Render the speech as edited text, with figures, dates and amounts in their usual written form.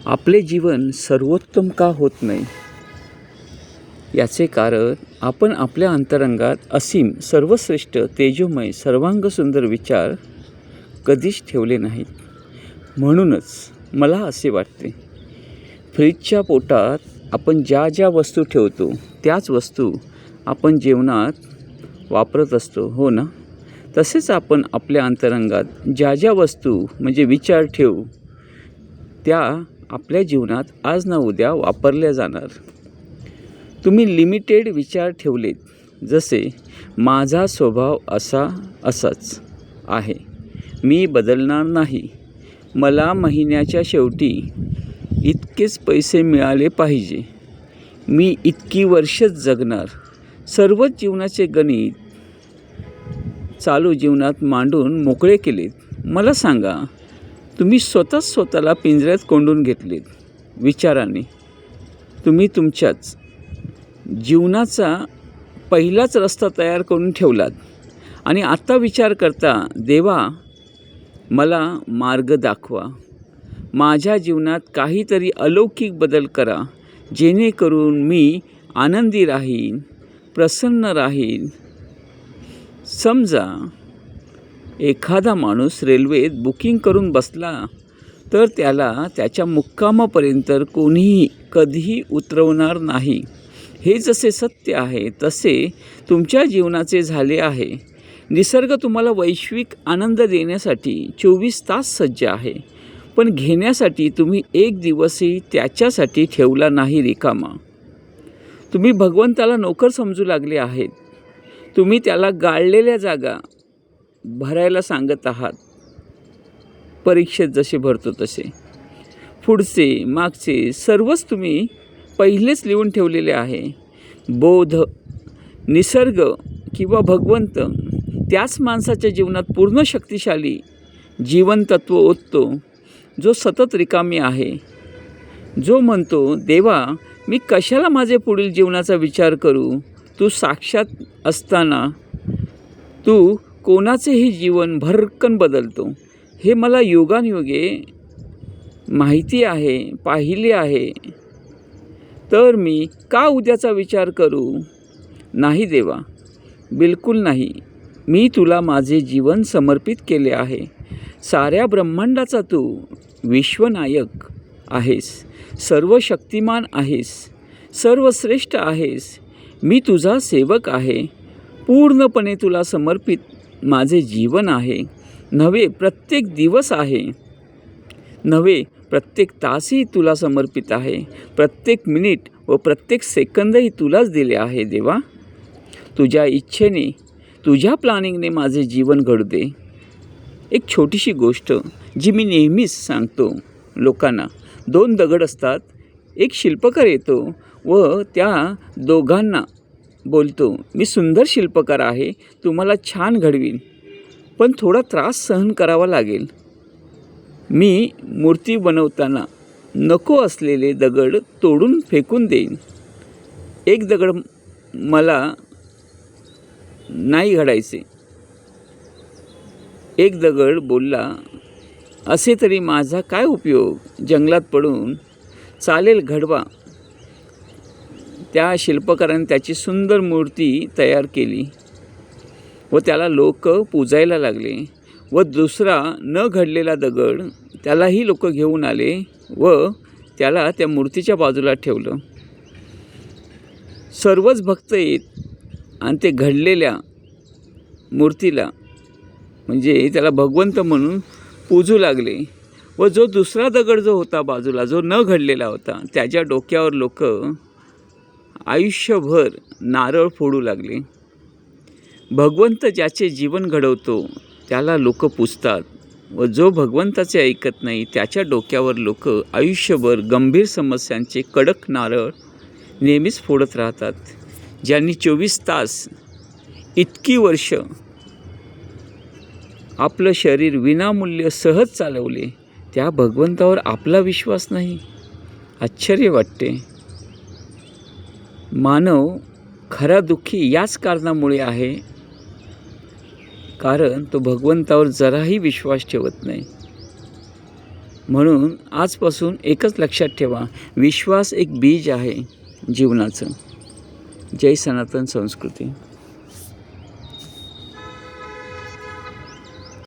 आपले जीवन सर्वोत्तम का होत नाही याचे कारण आपण आपल्या अंतरंगात असीम, सर्वश्रेष्ठ, तेजोमय, सर्वांगसुंदर विचार कधीच ठेवले नाहीत. म्हणूनच मला असे वाटते, फ्रीजच्या पोटात आपण ज्या ज्या वस्तू ठेवतो त्याच वस्तू आपण जेवणात वापरत असतो, हो ना? तसेच आपण आपल्या अंतरंगात ज्या ज्या वस्तू म्हणजे विचार ठेवू त्या आपल्या जीवनात आज ना उद्या वापरल्या जाणार. तुम्ही लिमिटेड विचार ठेवलेत, जसे माझा स्वभाव असाच आहे, मी बदलणार नाही, मला महिन्याच्या शेवटी इतकेच पैसे मिळाले पाहिजे, मी इतकी वर्षच जगणार, सर्वच जीवनाचे गणित चालू जीवनात मांडून मोकळे केलेत. मला सांगा, तुम्ही स्वतःला पिंजऱ्यात कोंडून घेतलेत विचाराने. तुम्ही तुमच्याच जीवनाचा पहिलाच रस्ता तयार करून ठेवलात आणि आता विचार करता, देवा मला मार्ग दाखवा, माझ्या जीवनात काहीतरी अलौकिक बदल करा, जेणेकरून मी आनंदी राहीन, प्रसन्न राहीन. समजा एखादा माणूस रेल्वेत बुकिंग करून बसला तर त्याला त्याच्या मुक्कामापर्यंत कोणीही कधीही उतरवणार नाही. हे जसे सत्य आहे तसे तुमच्या जीवनाचे झाले आहे. निसर्ग तुम्हाला वैश्विक आनंद देण्यासाठी 24 तास सज्ज आहे, पण घेण्यासाठी तुम्ही एक दिवसही त्याच्यासाठी ठेवला नाही रिकामा. तुम्ही भगवंताला नोकर समजू लागले आहेत. तुम्ही त्याला गाळलेल्या जागा भरायला सांगत आहात, परीक्षेत जसे भरतो तसे. पुढचे मागचे सर्वच तुम्ही पहिलेच लिहून ठेवलेले आहे. बोध, निसर्ग किंवा भगवंत त्याच माणसाच्या जीवनात पूर्ण शक्तिशाली जीवनतत्व ओततो, जो सतत रिकामी आहे, जो म्हणतो, देवा मी कशाला माझे पुढील जीवनाचा विचार करू, तू साक्षात असताना तू कोणाचेही जीवन भरकन बदलतो. हे मला योगानुयोगे माहिती आहे, पाहिले आहे, तर मी का उद्याचा विचार करू? नाही देवा, बिलकुल नाही. मी तुला माझे जीवन समर्पित केले आहे. साऱ्या ब्रह्मांडाचा तू विश्वनायक आहेस, सर्व शक्तिमान आहेस, सर्वश्रेष्ठ आहेस. मी तुझा सेवक आहे, पूर्णपणे तुला समर्पित माझे जीवन आहे. नव्हे प्रत्येक दिवस आहे, नव्हे प्रत्येक तासही तुला समर्पित आहे. प्रत्येक मिनिट व प्रत्येक सेकंदही तुलाच दिले आहे देवा. तुझ्या इच्छेने, तुझ्या प्लॅनिंगने माझे जीवन घडू दे. एक छोटीशी गोष्ट जी मी नेहमीच सांगतो लोकांना. 2 दगड असतात, एक शिल्पकार येतो व त्या दोघांना बोलतो, मी सुंदर शिल्पकार आहे, तुम्हाला छान घडवीन, पण थोडा त्रास सहन करावा लागेल. मी मूर्ती बनवताना नको असलेले दगड तोडून फेकून देईन. एक दगड मला नाही घडायचे. एक दगड बोलला, असे तरी माझा काय उपयोग, जंगलात पडून चालेल, घडवा. त्या शिल्पकाराने त्याची सुंदर मूर्ती तयार केली व त्याला लोक पूजायला लागले. व दुसरा न घडलेला दगड त्यालाही लोक घेऊन आले व त्याला त्या मूर्तीच्या बाजूला ठेवलं. सर्वच भक्त येत आणि ते घडलेल्या मूर्तीला म्हणजे त्याला भगवंत म्हणून पूजू लागले. व जो दुसरा दगड जो होता बाजूला, जो न घडलेला होता, त्याच्या डोक्यावर लोक आयुष्यभर नारळ फोडू लागले. भगवंत ज्याचे जीवन घडवतो त्याला लोक पूजतात व जो भगवंताचे ऐकत नाही त्याच्या डोक्यावर लोक आयुष्यभर गंभीर समस्यांचे कडक नारळ नेहमीच फोडत राहतात. ज्यांनी 24 तास इतकी वर्ष आपलं शरीर विनामूल्य सहज चालवले, त्या भगवंतावर आपला विश्वास नाही. आश्चर्य वाटते. मानव खरा दुःखी याच कारणामुळे आहे, कारण तो भगवंतावर जराही विश्वास ठेवत नाही. म्हणून आजपासून एकच लक्षात ठेवा, विश्वास एक बीज आहे जीवनाचं. जय सनातन संस्कृती.